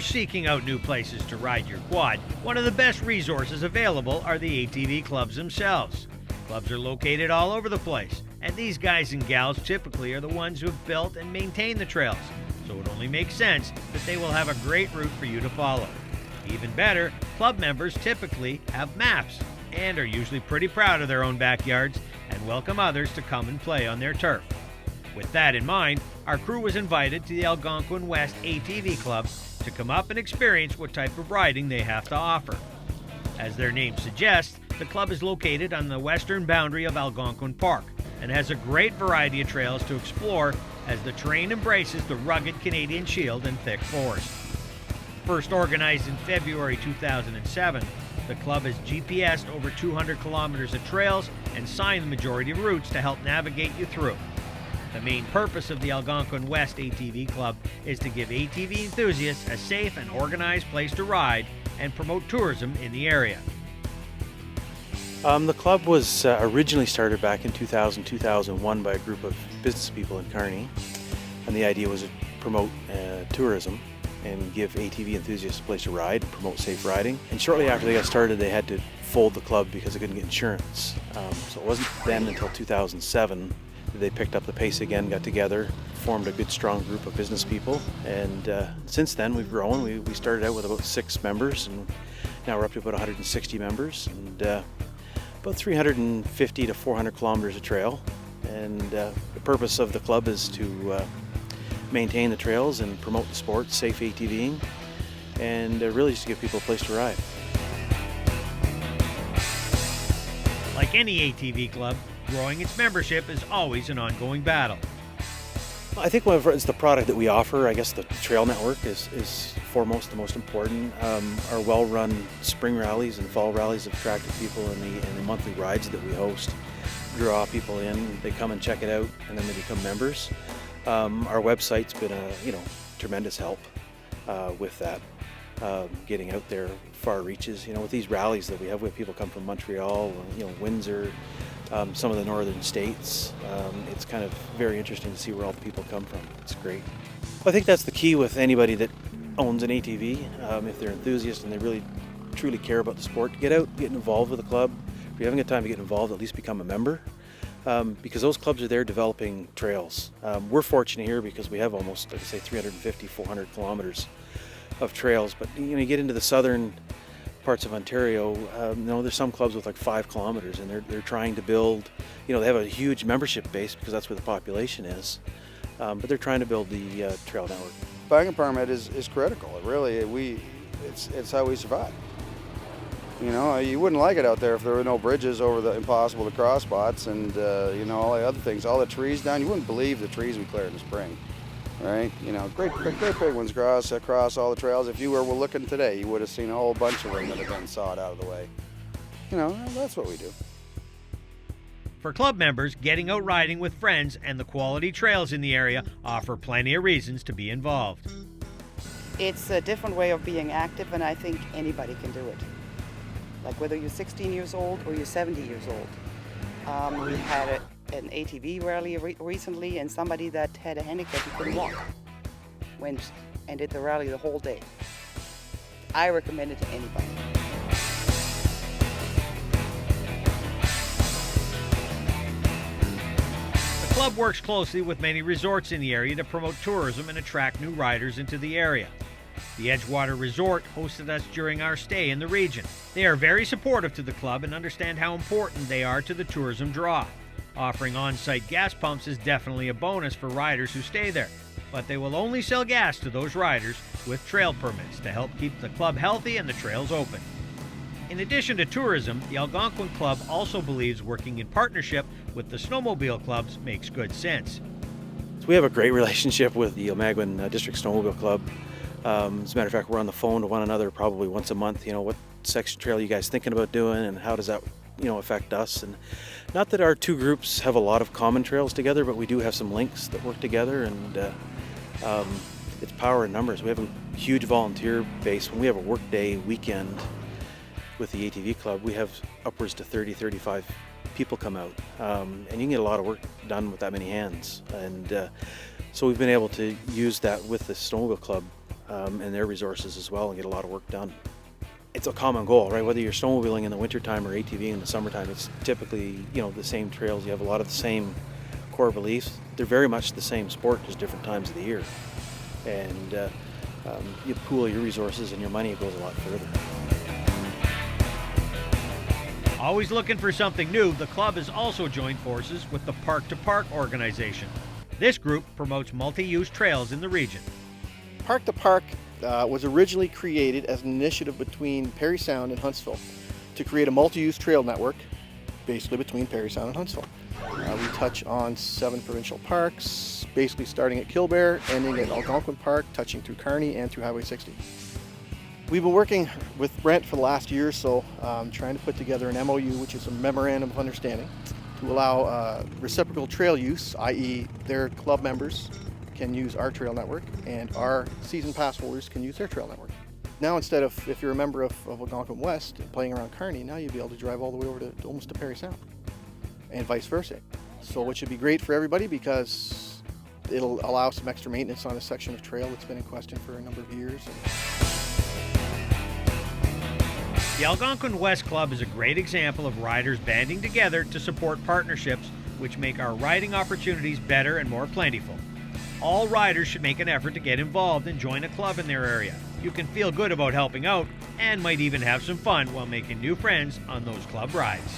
seeking out new places to ride your quad, one of the best resources available are the ATV clubs themselves. Clubs are located all over the place, and these guys and gals typically are the ones who have built and maintained the trails, so it only makes sense that they will have a great route for you to follow. Even better, club members typically have maps and are usually pretty proud of their own backyards and welcome others to come and play on their turf. With that in mind, our crew was invited to the Algonquin West ATV Club to come up and experience what type of riding they have to offer. As their name suggests, the club is located on the western boundary of Algonquin Park and has a great variety of trails to explore as the terrain embraces the rugged Canadian Shield and thick forest. First organized in February 2007, the club has GPSed over 200 kilometers of trails and signed the majority of routes to help navigate you through. The main purpose of the Algonquin West ATV Club is to give ATV enthusiasts a safe and organized place to ride and promote tourism in the area. The club was originally started back in 2000-2001 by a group of business people in Kearney, and the idea was to promote tourism and give ATV enthusiasts a place to ride and promote safe riding. And shortly after they got started, they had to fold the club because they couldn't get insurance. So it wasn't then until 2007 that they picked up the pace again, got together, formed a good strong group of business people, and since then we've grown. We started out with about 6 members, and now we're up to about 160 members, and about 350 to 400 kilometers of trail. And the purpose of the club is to maintain the trails and promote the sport, safe ATVing, and really just to give people a place to ride. Like any ATV club, growing its membership is always an ongoing battle. I think it's the product that we offer. I guess the trail network is foremost, the most important. Our well-run spring rallies and fall rallies have attracted people, and the monthly rides that we host draw people in. They come and check it out, and then they become members. Our website's been a tremendous help with that. Getting out there, far reaches. With these rallies that we have people come from Montreal, Windsor, some of the northern states. It's kind of very interesting to see where all the people come from. It's great. I think that's the key with anybody that owns an ATV. If they're enthusiasts and they really truly care about the sport, get out, get involved with the club. If you haven't got time to get involved, at least become a member. Because those clubs are there developing trails. We're fortunate here because we have almost, like I say, 350, 400 kilometers of trails. But you get into the southern parts of Ontario, there's some clubs with like 5 kilometers, and they're trying to build, they have a huge membership base because that's where the population is, but they're trying to build the trail network. Buying a permit is critical. It's how we survive. You wouldn't like it out there if there were no bridges over the impossible to cross spots, and all the other things, all the trees down. You wouldn't believe the trees we cleared in the spring. Right, great big ones across all the trails. If you were looking today, you would have seen a whole bunch of them that have been sawed out of the way. That's what we do. For club members, getting out riding with friends and the quality trails in the area offer plenty of reasons to be involved. It's a different way of being active, and I think anybody can do it. Like whether you're 16 years old or you're 70 years old. We had an ATV rally recently, and somebody that had a handicap who couldn't walk went and did the rally the whole day. I recommend it to anybody. The club works closely with many resorts in the area to promote tourism and attract new riders into the area. The Edgewater Resort hosted us during our stay in the region. They are very supportive to the club and understand how important they are to the tourism draw. Offering on-site gas pumps is definitely a bonus for riders who stay there, but they will only sell gas to those riders with trail permits to help keep the club healthy and the trails open. In addition to tourism, the Algonquin Club also believes working in partnership with the Snowmobile clubs makes good sense. So we have a great relationship with the Algonquin District Snowmobile Club. As a matter of fact, we're on the phone to one another probably once a month. What section trail are you guys thinking about doing, and how does that affect us? And not that our two groups have a lot of common trails together, but we do have some links that work together, and it's power in numbers. We have a huge volunteer base. When we have a workday weekend with the ATV club, we have upwards to 30-35 people come out, and you can get a lot of work done with that many hands. And so we've been able to use that with the Snowmobile Club and their resources as well and get a lot of work done. It's a common goal, right? Whether you're snowmobiling in the wintertime or ATVing in the summertime, it's typically, the same trails. You have a lot of the same core beliefs. They're very much the same sport, just different times of the year. And you pool your resources and your money, it goes a lot further. Always looking for something new, the club has also joined forces with the Park to Park organization. This group promotes multi-use trails in the region. Park to Park was originally created as an initiative between Parry Sound and Huntsville to create a multi-use trail network, basically between Parry Sound and Huntsville. We touch on 7 provincial parks, basically starting at Killbear, ending at Algonquin Park, touching through Kearney and through Highway 60. We've been working with Brent for the last year or so, trying to put together an MOU, which is a Memorandum of Understanding, to allow reciprocal trail use, i.e. their club members can use our trail network and our season pass holders can use their trail network. Now instead of, if you're a member of Algonquin West playing around Kearney, now you'll be able to drive all the way over to almost to Parry Sound and vice versa. So it should be great for everybody because it'll allow some extra maintenance on a section of trail that's been in question for a number of years. The Algonquin West Club is a great example of riders banding together to support partnerships which make our riding opportunities better and more plentiful. All riders should make an effort to get involved and join a club in their area. You can feel good about helping out and might even have some fun while making new friends on those club rides.